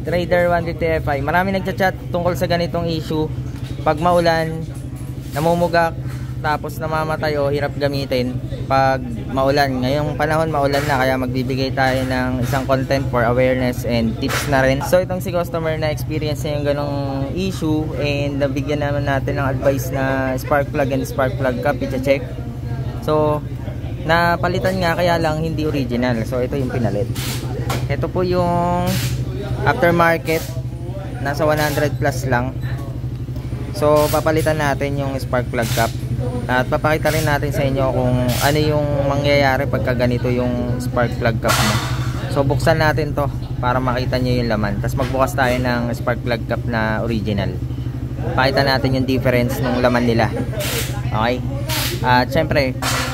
Raider 150 Fi. Marami nagchat-chat tungkol sa ganitong issue. Pag maulan, namumugak, tapos namamatay o hirap gamitin pag maulan. Ngayong panahon maulan na, kaya magbibigay tayo ng isang content for awareness and tips na rin. So itong si customer na experience niya yung ganong issue, and nabigyan naman natin ng advice na spark plug and spark plug cap i-check. So napalitan nga, kaya lang hindi original. So ito yung pinalit. Ito po yung aftermarket, nasa 100 plus lang. So papalitan natin yung spark plug cap. At papakita rin natin sa inyo kung ano yung mangyayari pagka ganito yung spark plug cap mo. So buksan natin to para makita nyo yung laman. Tapos magbukas tayo ng spark plug cap na original. Pakita natin yung difference ng laman nila. Okay? At syempre,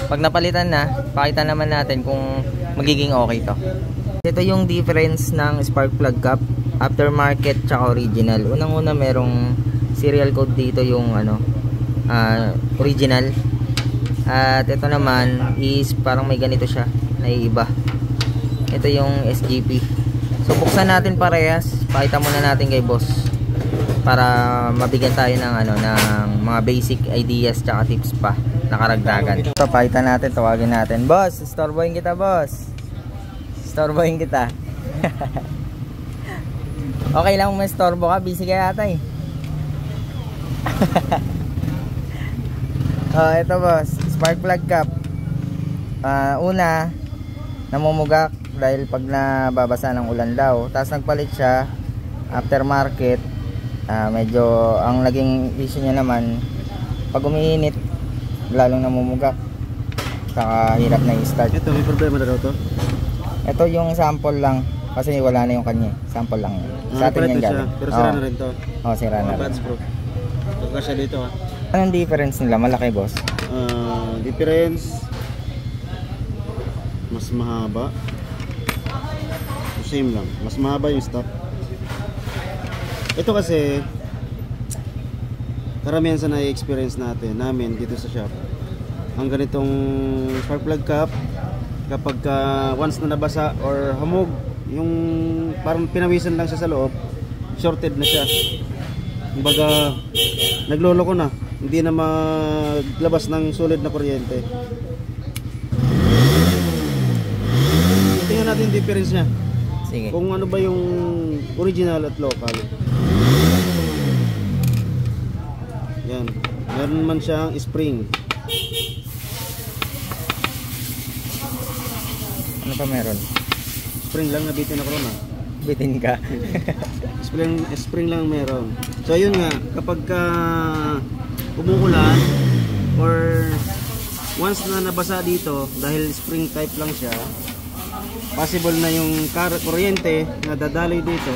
pag napalitan na, pakita naman natin kung magiging okay to. Ito yung difference ng spark plug cap, aftermarket tsaka original. Unang-una merong serial code dito, yung original. At ito naman is parang may ganito siya, naiiba. Ito yung SGP. So buksan natin parehas. Pakita muna natin kay boss para mabigyan tayo ng ng mga basic ideas tsaka tips pa na karagdagan. Ito pakita natin, tawagin natin. Boss, istorbohin kita, boss. Istorbohin kita. Okay lang kung may istorbo ka, busy ka yata eh. Ito boss, spark plug cap. Una, namumugak dahil pag nababasa ng ulan daw. Tapos nagpalit siya, aftermarket. Medyo ang naging issue niya naman, pag umiinit, lalong namumugak. Saka hirap na i-start. Ito, may problema na daw to? Ito yung sample lang, kasi wala na yung kanya. Sample lang. Sa atin yan galing. Pero sira na rin to. Sira na rin. Pagka siya dito Anong difference nila? Malaki boss? Difference, mas mahaba. Same lang, mas mahaba yung stop. Ito kasi karamihan sa na-experience namin dito sa shop, ang ganitong spark plug cap, kapag once na nabasa or hamog, yung parang pinawisan lang siya sa loob, shorted na siya. Kumbaga nagloloko na, hindi na maglabas ng solid na kuryente. Tingnan natin yung difference niya. Sige. Kung ano ba yung original at local. Yan. Meron man siyang spring. Ano pa meron? Spring lang, nabitin ako ron Bitin ka. spring lang meron. So yun nga, kapag umuulan or once na nabasa dito, dahil spring type lang siya, possible na yung kuryente na dadaloy dito,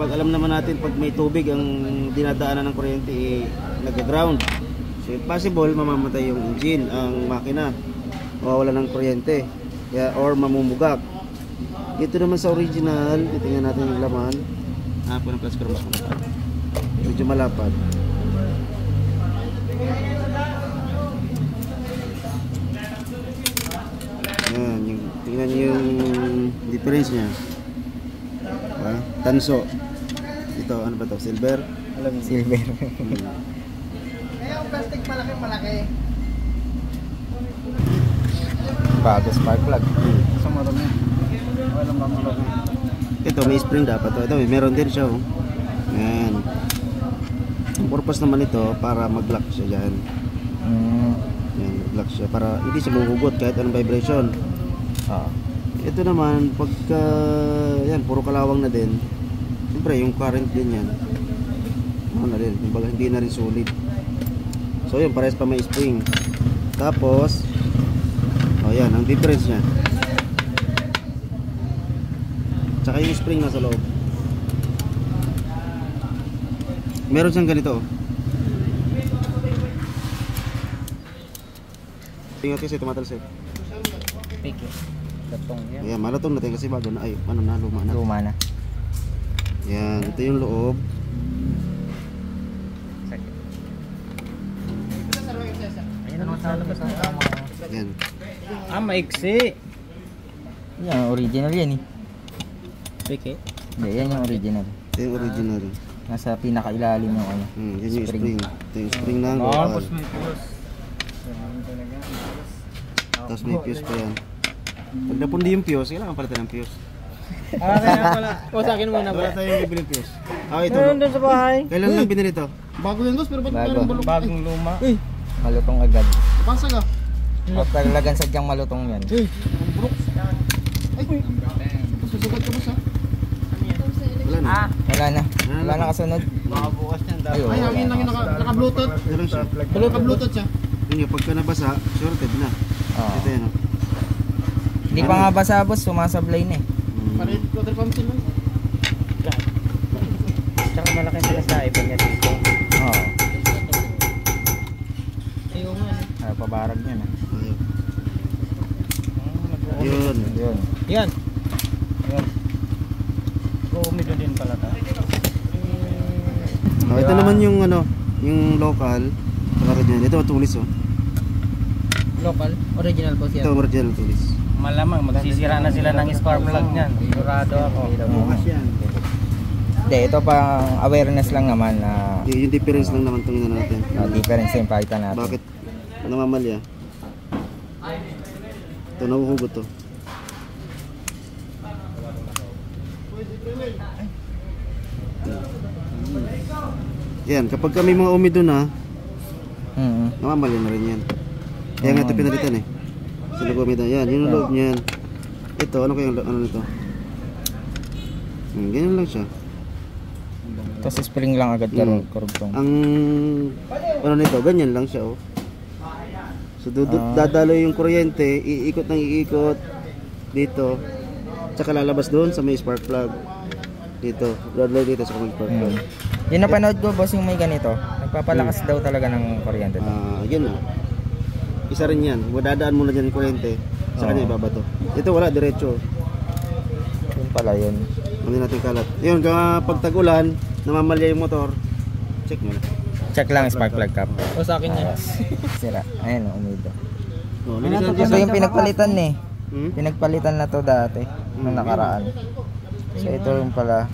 pag alam naman natin, pag may tubig ang dinadaanan ng kuryente, nag-ground. So possible mamamatay yung engine, ang makina, mawawala ng kuryente, or mamumugak. Ito naman sa original, titingnan natin yung laman. Po ng plus mas malapad. Medyo malapad. Ayan, tingnan nyo yung difference nya. Tanso. Ito, ano ba to? Silver? Silver. Yung plastic malaki. Bago spark plug. Sa marami. Ito may spring dapat to. Ito meron din siya. Ayan. Ang purpose naman ito para mag-lock siya dyan. Ayan, mag-lock siya para hindi siya mahugot kahit anong vibration. Ito naman pagka yan, puro kalawang na din. Siyempre yung current din yan, na din, kumbaga hindi na rin solid. So yun, parehas pa may spring. Tapos yan, ang difference nya. Tsaka yung spring nasa loob. Meron siyang ganito. Tingnan kasi tumatalsik. Piki. Latong yan. Ayan, malatong natin kasi bago na. Ay, ano na, luma na. Luma na. Ayan, ito yung loob. Ayan naman sa labas. Ayan. Maiksi. Yan, original yan eh. Piki. Hindi, yan yung original. Ito yung original. Nasa pinakailalim yung ano. Yan yung spring. Ito yung spring ng local. Tapos may fuse pa yan. Pag napundi yung fuse, kailangan palitan ng fuse. Kaya pala. O sa akin muna Wala ba? tayong bibili fuse. Ito. Meron doon sa bahay. Kailan lang binili ito? Bago yan boss, pero ba't Bago. meron balok? Bagong luma. Eh, Malutong agad. pasag ah. After lagan sadyang malutong yan. Eh, ang bulok. Ay, boss, susugat ka boss ha. Wala na. Wala na. Wala na kasunod. Makabukas yan. Ay, Ay, hangin lang yung naka-bluetooth. Meron siya. Naka-bluetooth siya. Yun yung pagka nabasa, sorted na. Oo. Ito yan. Hindi pa nga basa boss, sumasablay na eh. Palit quarter pumpkin lang. Tsaka malaki sila sa iba niya dito. Oo. Ayaw nga. Ay, pabarag niya na. Yun. Yun. Yan. Yan. Umido din pala ta. Ito naman yung ano, yung local. Saka rin yan. Ito tulis oh. Local? Original po siya. Ito original tulis. Malamang magsisira na sila ng spark plug niyan. Sigurado ako. Bukas yan. Hindi, ito pang awareness lang naman na Yung difference lang naman itong ina natin. difference yung pakita natin. Bakit namamalya? Ito nahuhugot to. Yan, kapag kami mga umido na, namamalya na rin yan. Kaya nga ito pinalitan eh. Sa loob umido. Yan, yun ang loob niyan. Ito, ano kayong ano nito? Ganyan lang siya. Tapos spring lang agad karugtong. Ang ano nito, ganyan lang siya oh. So dadalo yung kuryente, iikot ng iikot dito. Tsaka lalabas doon sa may spark plug. Dito, dadalo dito sa may spark plug. Yung napanood ko boss yung may ganito. Nagpapalakas daw talaga ng kuryente. Yun oh. Isa rin yan. Dadaan mo na dyan yung kuryente. Sa kanya ibabato. Ito wala, diretso. Yun pala yun. Hindi natin kalat. Yun, kapag tag-ulan, namamalya yung motor. Check nyo na. Check lang spark plug cap. O sa akin yan. Sira. Ayun, umido. Oh, Ito yung pinagpalitan eh. Hmm? Pinagpalitan na to dati nung nakaraan. So ito yung pala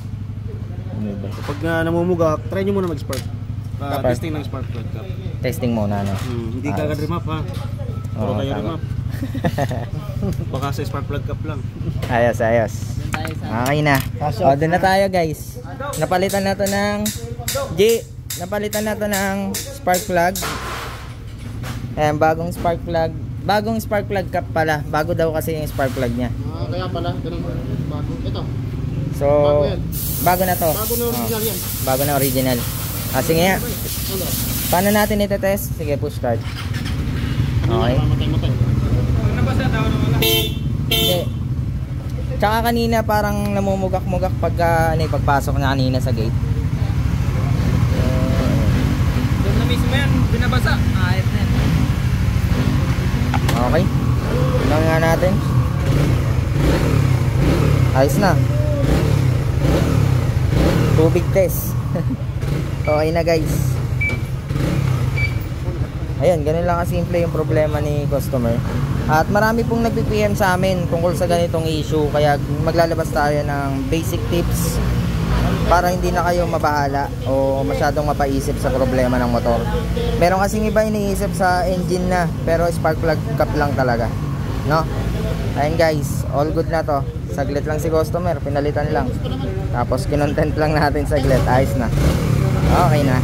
umido. Pag namumugak, try nyo muna mag-spark. Tapos? Testing ng spark plug cap. Testing muna no. Hindi ka remap ha. Puro Oo, kayo tama. remap. Baka sa spark plug cap lang. Ayos, ayos. Okay na. O, doon na tayo guys. Napalitan na to ng napalitan na to ng spark plug. Ayan, bagong spark plug. Bagong spark plug cap pala. Bago daw kasi yung spark plug niya. Kaya pala, ganun bago. Ito. So, bago na to. Bago na original yan. Bago na original. Sige nga. Ano? Paano natin ito-test? Sige, push start. Okay. Matay-matay. Pag nabasa daw na wala. Hindi. Tsaka kanina parang namumugak-mugak pagpasok na kanina sa gate. Doon na mismo yan, binabasa. Ayos na yan. Okay. Tingnan nga natin. Ayos na. Tubig test. Okay na guys. Ayun, ganun lang kasimple yung problema ni customer. At marami pong nagpi-PM sa amin tungkol sa ganitong issue. Kaya maglalabas tayo ng basic tips para hindi na kayo mabahala o masyadong mapaisip sa problema ng motor. Meron kasing iba iniisip sa engine na, pero spark plug cap lang talaga, no? Ayun guys, all good na to. Saglit lang si customer, pinalitan lang. Tapos kinontent lang natin saglit, ayos na. Okay na.